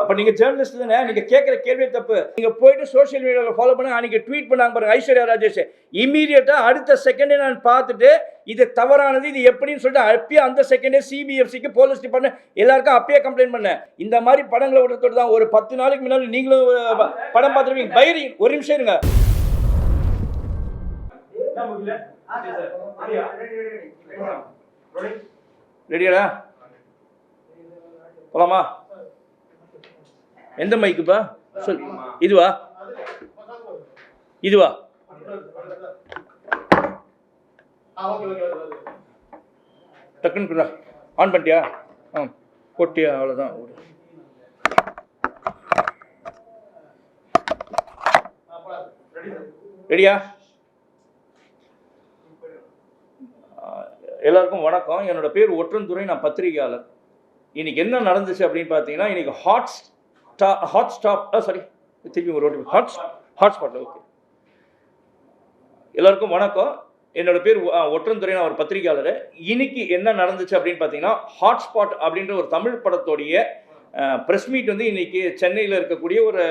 அப்ப நீங்க ஜேர்னலிஸ்ட் தானே, நீங்க கேட்கிற கேள்வி தப்பு. நீங்க போயிட்டு சோஷியல் மீடியாவில் ஃபாலோ பண்ண அன்னைக்கு ட்வீட் பண்ணாங்க பாருங்க ஐஸ்வர்யா ராஜேஷ். இமீடியட்டா அடுத்த செகண்டே நான் பார்த்துட்டு இது தவறானது, இது எப்படின்னு சொல்லிட்டு அப்பயே அந்த செகண்டே சிபிஎஃப்சிக்கு போலீஸ் டிபார்ட்மெண்ட் எல்லாருக்கும் அப்பயே கம்ப்ளைண்ட் பண்ணேன். இந்த மாதிரி படங்களை விடுறதோடு தான் ஒரு 10 நாளைக்கு முன்னாடி நீங்களும் படம் பார்த்துருவீங்க. பைரி ஒரு நிமிஷம் இருங்க. ரெடியாடா போலாமா? எந்த மைக்குப்பா சொல். இதுவா இதுவா டக்குன்னு ஆன் பண்ணிட்டியா? போட்டியா? அவ்வளோதான். ரெடியா? எல்லாருக்கும் வணக்கம். என்னோட பேர் ஒற்றந்துரை. நான் பத்திரிகையாளர். இன்னைக்கு என்ன நடந்துச்சு அப்படின்னு பார்த்தீங்கன்னா, இன்னைக்கு ஹாட்ஸ்பாட். ஓகே, எல்லாருக்கும் வணக்கம். என்னோட பேர் ஒற்றந்துரை. நான் ஒரு பத்திரிகையாளர். இன்னைக்கு என்ன நடந்துச்சு அப்படின்னு பார்த்தீங்கன்னா, ஹாட்ஸ்பாட் அப்படின்ற ஒரு தமிழ் படத்தோடைய ப்ரெஸ் மீட் வந்து இன்னைக்கு சென்னையில் இருக்கக்கூடிய ஒரு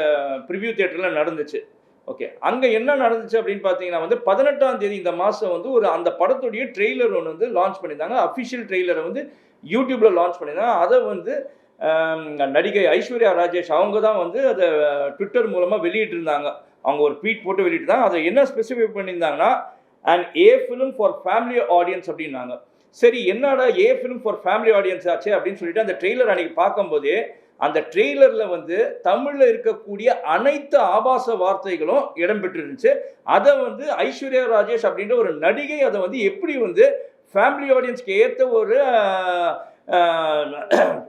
ப்ரிவ்யூ தியேட்டரில் நடந்துச்சு. ஓகே, அங்கே என்ன நடந்துச்சு அப்படின்னு பார்த்தீங்கன்னா வந்து 18ஆம் தேதி இந்த மாதம் வந்து அந்த படத்துடைய ட்ரெய்லர் ஒன்று வந்து லான்ச் பண்ணியிருந்தாங்க. அஃபிஷியல் ட்ரெய்லரை வந்து யூடியூப்பில் லான்ச் பண்ணியிருந்தாங்க. அதை வந்து நடிகை ஐஸ்வர்யா ராஜேஷ் அவங்க தான் வந்து அதை ட்விட்டர் மூலமாக வெளியிட்டிருந்தாங்க. அவங்க ஒரு ட்வீட் போட்டு வெளியிட்டிருந்தாங்க. அதை என்ன ஸ்பெசிஃபை பண்ணியிருந்தாங்கன்னா, and A film for family audience அப்படின்னாங்க. சரி, என்னடா ஏ ஃபிலிம் ஃபார் ஃபேமிலி ஆடியன்ஸ் ஆச்சு அப்படின்னு சொல்லிட்டு அந்த ட்ரெய்லர் அன்றைக்கி பார்க்கும்போதே அந்த ட்ரெய்லரில் வந்து தமிழில் இருக்கக்கூடிய அனைத்து ஆபாச வார்த்தைகளும் இடம்பெற்றிருந்துச்சு. அதை வந்து ஐஸ்வர்யா ராஜேஷ் அப்படின்ற ஒரு நடிகை அதை வந்து எப்படி வந்து ஃபேமிலி ஆடியன்ஸ்க்கு ஏற்ற ஒரு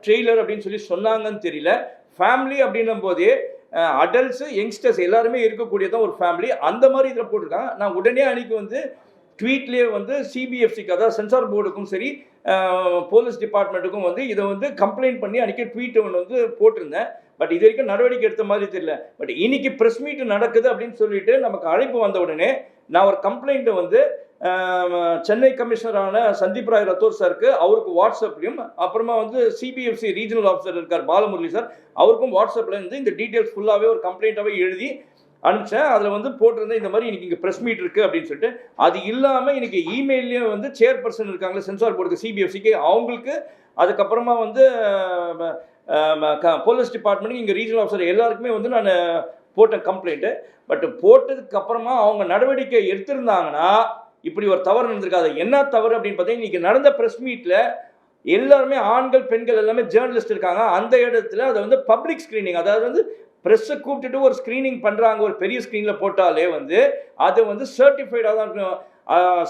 ட்ரெய்லர் அப்படின்னு சொல்லி சொன்னாங்கன்னு தெரியல. ஃபேமிலி அப்படின்னும் போதே அடல்ட்ஸு யங்ஸ்டர்ஸ் எல்லாருமே இருக்கக்கூடியதான் ஒரு ஃபேமிலி. அந்த மாதிரி இதில் போட்டிருக்காங்க. நான் உடனே அன்றைக்கி வந்து ட்வீட்லேயே வந்து சிபிஎஃப்சிக்கு, அதாவது சென்சார் போர்டுக்கும் சரி போலீஸ் டிபார்ட்மெண்ட்டுக்கும் வந்து இதை வந்து கம்ப்ளைண்ட் பண்ணி அன்றைக்கி ட்வீட் ஒன்று வந்து போட்டிருந்தேன். பட் இது வரைக்கும் நடவடிக்கை எடுத்த மாதிரி தெரியல. பட் இன்னைக்கு ப்ரெஸ் மீட் நடக்குது அப்படின்னு சொல்லிட்டு நமக்கு அழைப்பு வந்த உடனே நான் ஒரு கம்ப்ளைண்ட்டை வந்து சென்னை கமிஷனரான சந்தீப் ராய் ரத்தோர் சாருக்கு, அவருக்கு வாட்ஸ்அப்லையும், அப்புறமா வந்து சிபிஎஃப்சி ரீஜனல் ஆஃபீஸர் இருக்கார் பாலமுரளி சார், அவருக்கும் வாட்ஸ்அப்பில் இருந்து இந்த டீட்டெயில்ஸ் ஃபுல்லாகவே ஒரு கம்ப்ளைண்ட்டாகவே எழுதி அனுப்பிச்சேன். அதில் வந்து போட்டிருந்தேன் இந்த மாதிரி இன்றைக்கி இங்கே ப்ரெஸ் மீட் இருக்குது அப்படின்னு சொல்லிட்டு. அது இல்லாமல் இன்றைக்கி இமெயிலையும் வந்து சேர்பர்சன் இருக்காங்களே சென்சார் போர்டுக்கு சிபிஎஃப்சிக்கு, அவங்களுக்கு, அதுக்கப்புறமா வந்து போலீஸ் டிபார்ட்மெண்ட்டுக்கு, இங்கே ரீஜனல் ஆஃபீஸர் எல்லாருக்குமே வந்து நான் போட்டேன் கம்ப்ளைண்ட்டு. பட் போட்டதுக்கப்புறமா அவங்க நடவடிக்கை எடுத்திருந்தாங்கன்னா இப்படி ஒரு தவறு நடந்திருக்காது. என்ன தவறு அப்படின்னு பார்த்தீங்கன்னா, இன்றைக்கி நடந்த ப்ரெஸ் மீட்டில் எல்லாருமே ஆண்கள் பெண்கள் எல்லாமே ஜேர்னலிஸ்ட் இருக்காங்க. அந்த இடத்துல அதை வந்து பப்ளிக் ஸ்க்ரீனிங், அதாவது வந்து ப்ரெஸ்ஸை கூப்பிட்டுட்டு ஒரு ஸ்க்ரீனிங் பண்ணுறாங்க, ஒரு பெரிய ஸ்க்ரீனில் போட்டாலே வந்து அது வந்து சர்டிஃபைடாக தான் இருக்கணும்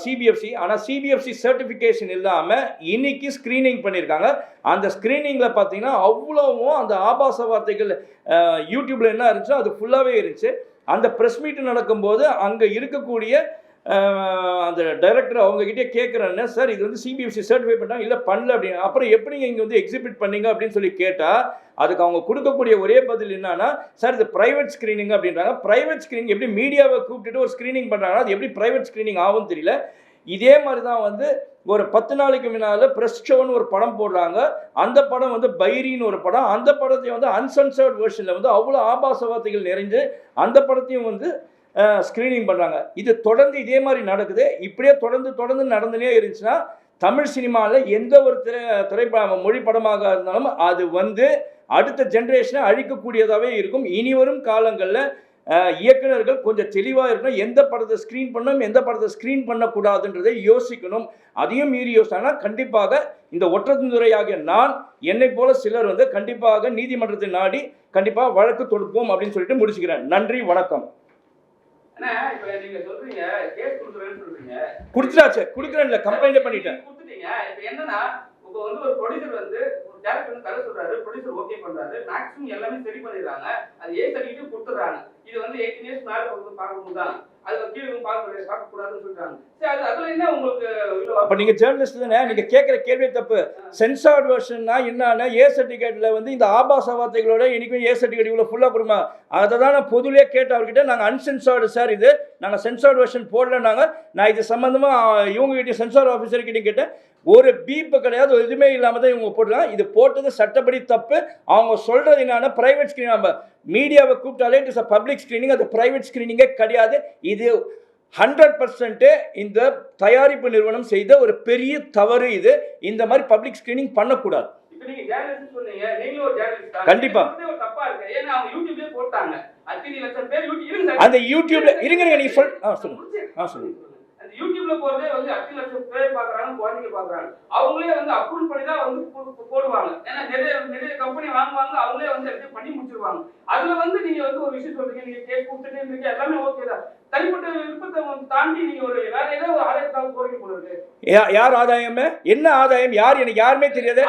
சிபிஎஃப்சி. ஆனால் சிபிஎஃப்சி சர்டிஃபிகேஷன் இல்லாமல் இன்னைக்கு ஸ்க்ரீனிங் பண்ணியிருக்காங்க. அந்த ஸ்க்ரீனிங்கில் பார்த்தீங்கன்னா அவ்வளோவும் அந்த ஆபாச வார்த்தைகள் யூடியூப்பில் என்ன இருந்துச்சோ அது ஃபுல்லாகவே இருந்துச்சு. அந்த ப்ரெஸ் மீட் நடக்கும்போது அங்கே இருக்கக்கூடிய அந்த டைரக்டர் அவங்ககிட்டே கேட்குறேன்னு, சார் இது வந்து சிபிஎஃப்சி சர்டிஃபை பண்ணாங்க, இல்லை பண்ணல அப்படின்னு. அப்புறம் எப்படிங்க இங்கே வந்து எக்ஸிபிட் பண்ணீங்க அப்படின்னு சொல்லி கேட்டால் அதுக்கு அவங்க கொடுக்கக்கூடிய ஒரே பதில் என்னன்னா, சார் இது ப்ரைவேட் ஸ்க்ரீனிங் அப்படின்றாங்க. ப்ரைவேட் ஸ்க்ரீனிங் எப்படி மீடியாவை கூப்பிட்டுட்டு ஒரு ஸ்க்ரீனிங் பண்ணுறாங்கன்னா அது எப்படி ப்ரைவேட் ஸ்க்ரீனிங் ஆகும்னு தெரியல. இதே மாதிரி தான் வந்து ஒரு 10 நாளைக்கு முன்னால் ப்ரெஸ் ஷோன்னு ஒரு படம் போடுறாங்க. அந்த படம் வந்து பைரின்னு ஒரு படம். அந்த படத்தையும் வந்து அன்சென்சர்ட் வெர்ஷனில் வந்து அவ்வளோ ஆபாச வார்த்தைகள் நிறைஞ்சு அந்த படத்தையும் வந்து ஸ்க்ரீனிங் பண்ணுறாங்க. இது தொடர்ந்து இதே மாதிரி நடக்குது. இப்படியே தொடர்ந்து நடந்துனே இருந்துச்சுன்னா தமிழ் சினிமாவில் எந்த ஒரு மொழி படமாக இருந்தாலும் அது வந்து அடுத்த ஜென்ரேஷனை அழிக்கக்கூடியதாகவே இருக்கும். இனி வரும் காலங்களில் இயக்குநர்கள் கொஞ்சம் தெளிவாக இருக்கணும். எந்த படத்தை ஸ்க்ரீன் பண்ணணும், எந்த படத்தை ஸ்க்ரீன் பண்ணக்கூடாதுன்றதை யோசிக்கணும். அதையும் மீறி யோசிச்சாங்கன்னா கண்டிப்பாக இந்த ஒற்றந்துறையாகிய நான், என்னை போல சிலர் வந்து கண்டிப்பாக நீதிமன்றத்தை நாடி கண்டிப்பாக வழக்கு தொடுப்போம் அப்படின்னு சொல்லிட்டு முடிச்சுக்கிறேன். நன்றி, வணக்கம். குடுத்துட்டாச்சு, குடுக்குறேன்ல, கம்ப்ளைண்ட் பண்ணிட்டேன். என்னன்னா இப்போ வந்து ஒரு ப்ரொடியூசர் வந்து ஒரு டைரக்டர் வந்து கதை சொல்றாரு, ப்ரொடியூசர் ஓகே பண்றாரு, மேக்ஸிமம் எல்லாமே சரி பண்ணிடுறாங்க, அது ஏ சர்டிஃபிகேட் கொடுத்துறாங்க. இது வந்து 18 இயர்ஸ் மேல பார்க்கணும் தான், அது கீழே பார்க்க கூடாதுன்னு சொல்றாங்க. சரி, அதுல என்ன உங்களுக்கு? அப்ப நீங்க ஜேர்னலிஸ்ட் தானே, நீங்க கேட்கிற கேள்வி தப்பு. சென்சார்ட் வெர்ஷன்னா என்னன்னா, ஏ சர்டிஃபிகேட்ல வந்து இந்த ஆபாச வார்த்தைகளோட இன்னைக்கும் ஏ சர்டிஃபிகேட் இவ்வளவு ஃபுல்லா கொடுமா. அதை தான் நான் பொதுவிலே கேட்ட அவர்கிட்ட. நாங்கள் அன்சென்சார்டு சார், இது நாங்கள் சென்சார்ட் வெர்ஷன் போடலன்னாங்க. நான் இது சம்பந்தமா இவங்க கிட்ட சென்சார் ஆஃபீஸர் கிட்ட கேட்டேன். ஒரு பீப்பு கிடையாது, எதுவுமே இல்லாமல் தான் இவங்க போட்டுருக்காங்க. இது போட்டது சட்டப்படி தப்பு. அவங்க சொல்றது என்னன்னா பிரைவேட் ஸ்கிரீனிங், நம்ம மீடியாவை கூப்பிட்டாலே it is a public screening, அது பிரைவேட் ஸ்கிரீனிங்கே கிடையாது. இது 100% இந்த தயாரிப்பு நிறுவனம் செய்த ஒரு பெரிய தவறு. இது இந்த மாதிரி பப்ளிக் ஸ்கிரீனிங் பண்ணக்கூடாது. கண்டிப்பா அந்த யூடியூப்ல இருங்க, நீங்க சொல்லுங்க. யூடியூப்ல போறதே வந்து 5 லட்சம் பேர் பாக்குறாங்க, குழந்தைங்க பாக்குறாங்க. அவங்களே வந்து அப்ரூவ் பண்ணி தான் வந்து போடுவாங்க. ஏன்னா நிறைய கம்பெனி வாங்குவாங்க, அவங்களே வந்து எல்லாத்தையும் பண்ணி முடிச்சிருவாங்க. அதுல வந்து நீங்க வந்து ஒரு விஷயம் சொல்றீங்க, நீங்க கேஸ் கொடுத்துட்டு எல்லாமே ஓகே தான். தனிப்பட்ட விருப்பத்தை தாண்டி நீங்க ஒரு வேற ஏதோ ஒரு ஆதாயத்துக்காக போறீங்க போல இருக்கு. யார் ஆதாயம்? என்ன ஆதாயம்? யார்? எனக்கு யாருமே தெரியாது.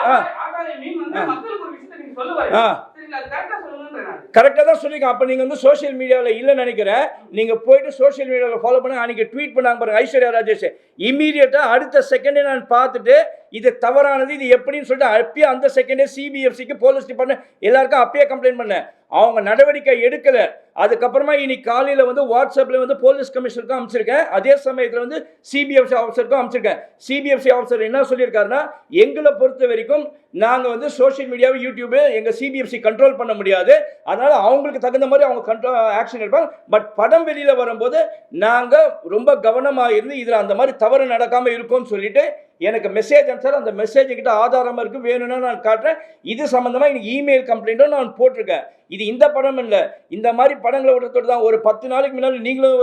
ஆதாயம் மீன் வந்து மக்களுக்கு ஒரு விஷயத்தை நீங்க சொல்ல வரீங்க. சரிங்களா? கரெக்டா சொல்லுங்கன்றேன் நான். கரெக்டாக தான் சொல்லியிருக்கேன். அப்போ நீங்கள் வந்து சோஷியல் மீடியாவில் இல்லைன்னு நினைக்கிறேன். நீங்கள் போயிட்டு சோஷியல் மீடியாவில் ஃபாலோ பண்ண அன்றைக்கி ட்வீட் பண்ணாங்க பாருங்க ஐஸ்வர்யா ராஜேஷ். இமீடியட்டாக அடுத்த செகண்டே நான் பார்த்துட்டு இது தவறானது, இது எப்படின்னு சொல்லிட்டு அப்பயே அந்த செகண்டே சிபிஎஃப்சிக்கு போலீஸ் டிபார்ட்மெண்ட் எல்லாருக்கும் அப்பயே கம்ப்ளைண்ட் பண்ணேன். அவங்க நடவடிக்கை எடுக்கல. அதுக்கப்புறமா இன்னைக்கு காலையில் வந்து வாட்ஸ்அப்பில் வந்து போலீஸ் கமிஷனருக்கும் அனுப்பிச்சிருக்கேன். அதே சமயத்தில் வந்து சிபிஎஃப்சி ஆஃபீஸருக்கும் அனுப்பிச்சிருக்கேன். சிபிஎஃப்சி ஆஃபீஸர் என்ன சொல்லியிருக்காருன்னா, எங்களை பொறுத்த வரைக்கும் நாங்கள் வந்து சோஷியல் மீடியாவை யூடியூபு எங்கள் சிபிஎஃப்சி கண்ட்ரோல் பண்ண முடியாது. அதனால் அவங்களுக்கு தகுந்த மாதிரி அவங்க கண்ட்ரோல் ஆக்ஷன் எடுப்பாங்க. பட் படம் வெளியில் வரும்போது நாங்கள் ரொம்ப கவனமாக இருந்து இதில் அந்த மாதிரி தவறு நடக்காமல் இருக்கும்னு சொல்லிட்டு எனக்கு மெசேஜ் அனுப்பிச்சார். அந்த மெசேஜ் கிட்ட ஆதாரமாக இருக்குது, வேணும்னா நான் காட்டுறேன். இது சம்மந்தமாக எனக்கு இமெயில் கம்ப்ளைண்ட்டும் நான் போட்டிருக்கேன். இது இந்த படம் இல்லை, இந்த மாதிரி படங்களை விடுறதோடு தான். ஒரு 10 நாளைக்கு முன்னாடி நீங்களும்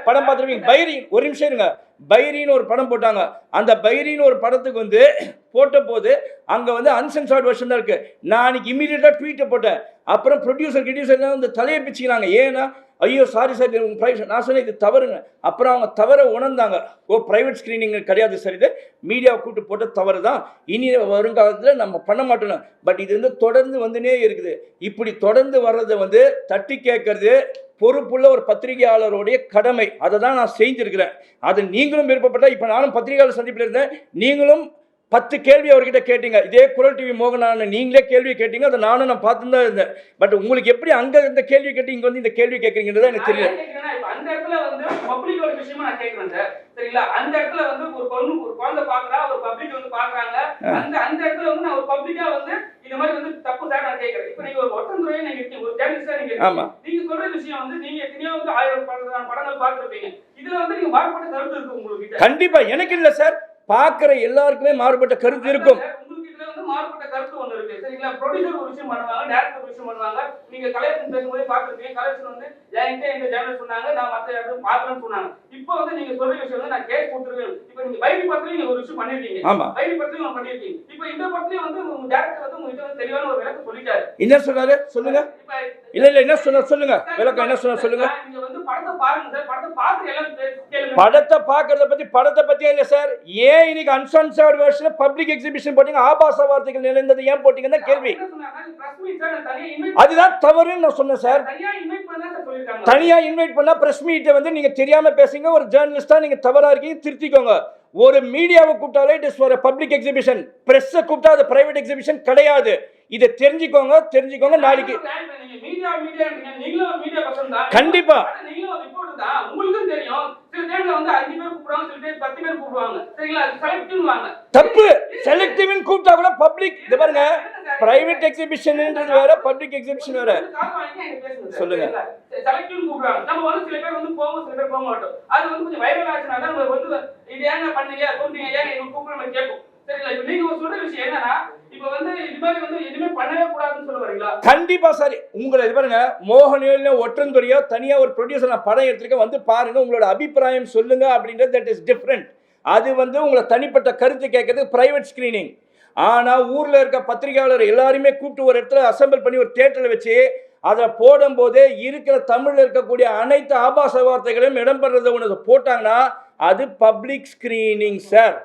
படம் பார்த்துருப்பீங்க. பைரின், ஒரு நிமிஷம் இருங்க. பைரின்னு ஒரு படம் போட்டாங்க. அந்த பைரின்னு ஒரு படத்துக்கு வந்து போட்ட போது அங்கே வந்து அன்சென்சார்ட் வெர்ஷன் தான் இருக்குது. நான் அன்றைக்கி இமீடியட்டாக ட்வீட்டை போட்டேன். அப்புறம் ப்ரொடியூசர் வந்து தலையை பிச்சுக்கிறாங்க. ஏன்னா ஐயோ சாரி சார் உங்கள் ப்ரைவேட், நான் சொன்னேன் இது தவறுங்க. அப்புறம் அவங்க தவறை உணர்ந்தாங்க. ப்ரைவேட் ஸ்க்ரீனிங் கிடையாது சார், இது மீடியாவை கூப்பிட்டு போட்ட தவறு தான், இனி வருங்காலத்தில் நம்ம பண்ண மாட்டோம். பட் இது வந்து தொடர்ந்து வந்துனே இருக்குது. இப்படி தொடர்ந்து வர்றதை வந்து தட்டி கேட்கறது பொறுப்புள்ள ஒரு பத்திரிகையாளருடைய கடமை. அதை தான் நான் செஞ்சிருக்கிறேன். அது நீங்களும் விருப்பப்பட்டால், இப்போ நானும் பத்திரிகையாளர் சந்திப்பில் இருந்தேன், நீங்களும் 10 கேள்வி அவர்கிட்ட கேட்டீங்க. இதே குரல் டிவி மோகனான நீங்களே கேள்வி கேட்டீங்க. அதை நானும் நான் பார்த்துட்டு தான் இருந்தேன். பட் உங்களுக்கு எப்படி அங்கே இந்த கேள்வி கேட்டு இங்கே வந்து இந்த கேள்வி கேட்குறீங்கன்றதான் எனக்கு தெரியல. அந்த இடத்துல வந்து பப்ளிக் ஒரு விஷயமா நான் கேட்குறேன் சார், சரிங்களா? அந்த இடத்துல வந்து ஒரு குழந்தை பார்க்குறா, ஒரு பப்ளிக் வந்து பார்க்குறாங்க. அந்த இடத்துல வந்து நான் ஒரு பப்ளிக்கா வந்து இந்த மாதிரி வந்து தப்பு சார் நான் கேட்குறேன். இப்போ நீங்கள் ஒரு ஒற்றந்துறையே நீங்கள் இருக்கீங்க, ஒரு ஜேர்னலிஸ்டாக நீங்கள் இருக்கீங்க. நீங்கள் சொல்கிற விஷயம் வந்து நீங்கள் எத்தனையோ வந்து 1000 படங்கள் பார்த்துருப்பீங்க. இதில் வந்து நீங்கள் மாறுபட்ட கருத்து இருக்கு உங்களுக்கு? கண்டிப்பாக எனக்கு இல்லை சார், பார்க்குற எல்லாருக்குமே மாறுபட்ட கருத்து இருக்கும். உங்களுக்கு இதுல வந்து மாறுபட்ட கருத்து ஒன்று இருக்கு, சரிங்களா? ப்ரொடியூசர் ஒரு விஷயம் பண்ணுவாங்க, டைரக்டர் ஒரு விஷயம் பண்ணுவாங்க. நீங்க கலெக்ஷன் பேசும்போது பார்த்துருப்பீங்க. கலெக்ஷன் வந்து என்கிட்ட ஜேர்னல் சொன்னாங்க, நான் மற்ற இடத்துல பார்க்கணும்னு சொன்னாங்க. இப்போ வந்து நீங்க சொல்ற விஷயம் வந்து நான் கேஸ் கொடுத்துருவேன். இப்போ நீங்க பைரி படத்துலயும் நீங்க ஒரு விஷயம் பண்ணிருக்கீங்க. பைரி படத்துலயும் பண்ணிருக்கீங்க. இப்போ இந்த படத்துலயும் வந்து உங்க டைரக்டர் வந்து உங்ககிட்ட வந்து தெளிவான ஒரு விளக்கம் சொல்லிட்டாரு. என்ன சொன்னாரு சொல்லுங்க? இல்ல என்ன சொன்னாரு சொல்லுங்க, விளக்கம் என்ன சொன்னாரு சொல்லுங்க. நீங்க வந்து படத்தை பாருங்க சார், படத்தை பார்த்து எல்லாம் கேளுங்க. படத்தை பார்க்கறத படத்தை பத்தியே இல்ல சார். ஏன் இன்னைக்கு அன்சென்சார்ட் வெர்ஷன் பப்ளிக் எக்ஸிபிஷன் போட்டீங்க, ஆபாச வார்த்தைகள் நிறைந்தது ஏன் போட்டீங்கன்னு கேள்வி. அதுதான் தவறுன்னு நான் சொன்னேன் சார். தனியா இன்வைட் பண்ணா பிரஸ் மீட்டை வந்து நீங்க தெரியாம பேசுங்க, ஒரு ஜேர்னலிஸ்டா நீங்க தவறா இருக்கீங்க, திருத்திக்கோங்க. ஒரு மீடியாவை கூப்பிட்டாலே it is for public exhibition. Press கூப்பிட்டா அது பிரைவேட் எக்ஸிபிஷன் கிடையாது. இதை தெரிஞ்சுக்கோங்க. நாளைக்கு கண்டிப்பா தப்பு. செலக்டிவ் கூப்பிட்டா கூட பப்ளிக், இது பாருங்க, பிரைவேட் எக்ஸிபிஷன்ன்றது வேற, பப்ளிக் எக்ஸிபிஷன் வேற. சொல்லுங்க. செலக்டிவ் கூப்பிடுறாங்க. நம்ம வந்து சில பேர் வந்து போவோம், சில பேர் போக மாட்டோம். அது வந்து கொஞ்சம் வைரல் ஆச்சுனா தான் நம்ம வந்து இது ஏங்க பண்ணீங்க சொல்றீங்க, ஏங்க எங்க கூப்பிட நம்ம கேட்போம், சரிங்களா? இப்போ நீங்க சொல்ற விஷயம் என்னன்னா, இப்போ வந்து இது மாதிரி வந்து எதுவுமே பண்ணவே கூடாதுன்னு சொல்ல வரீங்களா? கண்டிப்பா சார். உங்களை இது பாருங்க, மோகனியோ ஒற்றந்துறையோ தனியா ஒரு ப்ரொடியூசர் நான் படம் எடுத்துருக்கேன், வந்து பாருங்க, உங்களோட அபிப்பிராயம் சொல்லுங்க அப்படின்றது தட் இஸ் டிஃப்ரெண்ட். அது வந்து உங்களை தனிப்பட்ட கருத்து கேட்கறது பிரைவேட் ஸ்கிரீனிங். ஆனா ஊர்ல இருக்க பத்திரிகையாளர் எல்லாருமே கூப்பிட்டு ஒரு இடத்துல அசம்பிள் பண்ணி ஒரு தியேட்டர்ல வச்சு அதை போடும் போதே இருக்கிற தமிழ்ல இருக்கக்கூடிய அனைத்து ஆபாச வார்த்தைகளையும் இடம்பெறதை ஒன்று போட்டாங்கன்னா அது பப்ளிக் ஸ்கிரீனிங் சார்.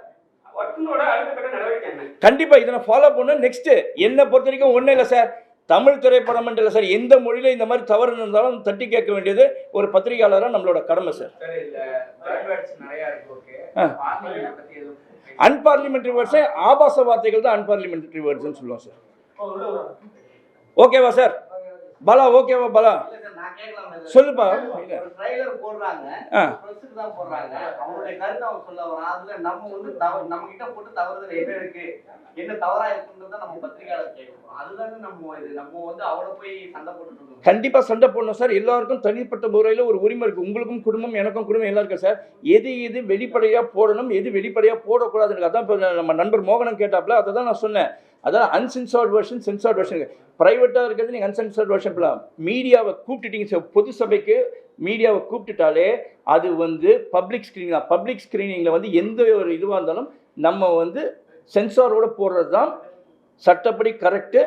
கண்டிப்பா இதை நான் ஃபாலோ பண்ண. நெக்ஸ்ட் என்ன பொறுத்த வரைக்கும் ஒன்றும் இல்லை சார், தமிழ் திரைப்படம் இல்லை சார், எந்த மொழியில இந்த மாதிரி தவறு இருந்தாலும் தட்டி கேட்க வேண்டியது ஒரு பத்திரிகையாளராக நம்மளோட கடமை சார். அன்பார்லிமெண்டரி வேர்ட்ஸ், ஆபாச வார்த்தைகள் தான் அன்பார்லிமெண்டரி வேர்ட்ஸ்ன்னு சொல்லுவோம் சார். ஓகேவா சார்? பலா ஓகேவா பலா? நான் கேட்கலாம் சொல்லுப்பா. ஒரு ட்ரைலர் போடுறாங்க, பிரஸ்ஸுக்கு தான் போடுறாங்க. அவங்களுடைய கருத்தை அவங்க சொல்ல வரான். அதுல நம்ம வந்து நம்ம கிட்ட போட்டு தவறுதல் என்ன இருக்கு, என்ன தவறா இருக்குன்றத நம்ம பத்திரிகையாளர் கேட்கணும். அதுதானே நம்ம வந்து அவளை போய் சண்டை போட்டுட்டு இருக்கோம். கண்டிப்பா சண்டை போடணும் சார். எல்லாருக்கும் தனிப்பட்ட முறையில் ஒரு உரிமை இருக்கு. உங்களுக்கும் குடும்பம், எனக்கும் குடும்பம் எல்லாம் இருக்கு சார். எது வெளிப்படையா போடணும், எது வெளிப்படையா போடக்கூடாதுன்னு அதான் இப்போ நம்ம நண்பர் மோகனம் கேட்டாப்ல, அதை தான் நான் சொன்னேன். அதான் அன்சென்சார்ட் வெர்ஷன், சென்சார்ட் வெர்ஷன். ப்ரைவேட்டாக இருக்கிறது நீங்கள் அன்சென்சார்ட் வெர்ஷன் பண்ணலாம். மீடியாவை கூப்பிட்டுட்டீங்க சார், பொது சபைக்கு மீடியாவை கூப்பிட்டுட்டாலே அது வந்து பப்ளிக் ஸ்க்ரீனிங் தான். பப்ளிக் ஸ்க்ரீனிங்கில் வந்து எந்த ஒரு இதுவாக இருந்தாலும் நம்ம வந்து சென்சாரோட போடுறது தான் சட்டப்படி கரெக்டு.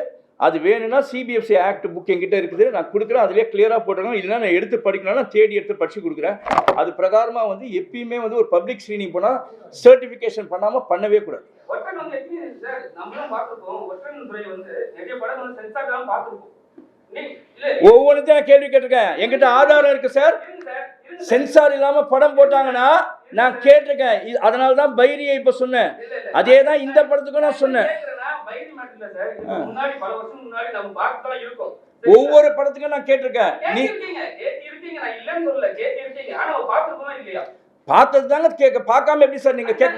அது வேணும்னா சிபிஎஃப்சி ஆக்ட் புக் என்கிட்ட இருக்குது, நான் கொடுக்குறேன். அதிலே கிளியராக போட்டுருக்கோம். இல்லைனா நான் எடுத்து படிக்கணும்னா நான் தேடி எடுத்து படித்து கொடுக்குறேன். அது பிரகாரமாக வந்து எப்பயுமே வந்து ஒரு பப்ளிக் ஸ்க்ரீனிங் போனால் சர்டிஃபிகேஷன் பண்ணாமல் பண்ணவே கூடாது. ஒற்றன் வந்து எப்படி சார் நம்மளும் பார்த்துருக்கோம். ஒற்றன் துறை வந்து நிறைய படம் வந்து சென்சார்லாம் பார்த்துருக்கோம். ஒவ்வொன்றுத்தையும் நான் கேள்வி கேட்டிருக்கேன். என்கிட்ட ஆதாரம் இருக்கு சார். சென்சார் இல்லாமல் படம் போட்டாங்கன்னா நான் கேட்டிருக்கேன். அதனால தான் பைரியை இப்போ சொன்னேன். அதே தான் இந்த படத்துக்கும் நான் சொன்னேன். ஒவ்வொரு படத்துக்கும் நான் கேட்டிருக்கேன். நீ பார்த்தது தாங்க கேட்க, பார்க்காம எப்படி சார் நீங்க கேட்க?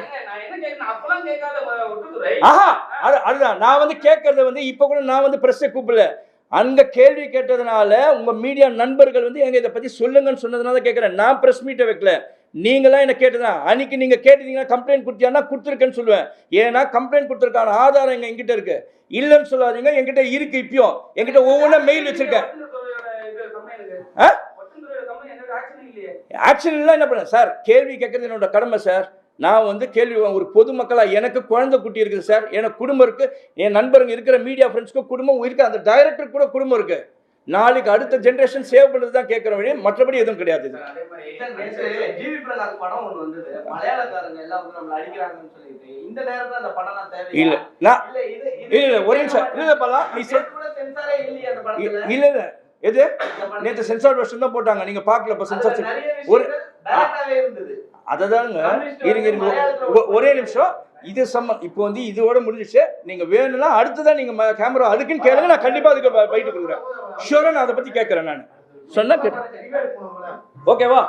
ஆஹா, அதுதான் நான் வந்து கேட்கறது வந்து இப்போ கூட நான் வந்து பிரஸ்ஸை கூப்பிடல. அங்க கேள்வி கேட்டதுனால உங்க மீடியா நண்பர்கள் வந்து எங்க இதை பத்தி சொல்லுங்கன்னு சொன்னதுனால கேட்கிறேன். நான் பிரஸ் மீட்டை வைக்கல, நீங்களாம் என்ன கேட்டுதான். அன்னைக்கு நீங்க கேட்டீங்கன்னா கம்ப்ளைண்ட் கொடுத்தியானா கொடுத்துருக்கேன்னு சொல்லுவேன். ஏன்னா கம்ப்ளைண்ட் கொடுத்துருக்கான ஆதாரம் எங்கிட்ட இருக்கு. இல்லைன்னு சொல்லாதீங்க, என்கிட்ட இருக்கு. இப்பயும் என்கிட்ட ஒவ்வொன்றா மெயில் வச்சிருக்கேன். ஆக்ஷன் இல்லை, என்ன பண்ண சார்? கேள்வி கேட்கறது என்னோட கடமை சார். நான் வந்து கேள்வி ஒரு பொதுமக்களாக எனக்கு குழந்தை குட்டி இருக்குது சார், எனக்கு குடும்பம் இருக்குது, என் நண்பருங்க இருக்கிற மீடியா ஃப்ரெண்ட்ஸ்க்கு குடும்பம் இருக்குது, அந்த டைரக்டருக்கு கூட குடும்பம் இருக்குது. நாளைக்கு அடுத்த ஜென்ரேஷன் சேவ் பண்ணுறது தான் கேட்குற வழி, மற்றபடி எதுவும் கிடையாது. ஜிவி பிரகாஷ் படம் ஒன்று வந்தது, மலையாளக்காரங்க எல்லாம் வந்து நம்மளை அடிக்கிறாங்கன்னு சொல்லிட்டு இந்த நேரத்தில் அந்த படம் தேவை இல்லை. நான் இல்லை ஒரே நிமிஷம் இல்லைப்பலாம் நீ சென்சாரே இல்லையே அந்த படத்தில். இல்லை இல்லை எது நேற்று சென்சார் வெர்ஷன் தான் போட்டாங்க, நீங்க பார்க்கல. இப்போ சென்சார் ஒரு அததாங்க இருங்க ஒரே நிமிஷம். இது இப்போ வந்து இதோட முடிஞ்சிச்சு. நீங்க வேணும்னா அடுத்ததான் நீங்க கேமரா அதுக்குன்னு கேளுங்க, நான் கண்டிப்பா அதுக்கு பைட்டு கொடுக்குறேன். ஷூரா நான் அதை பத்தி கேட்கறேன். நான் சொன்னா ஓகேவா?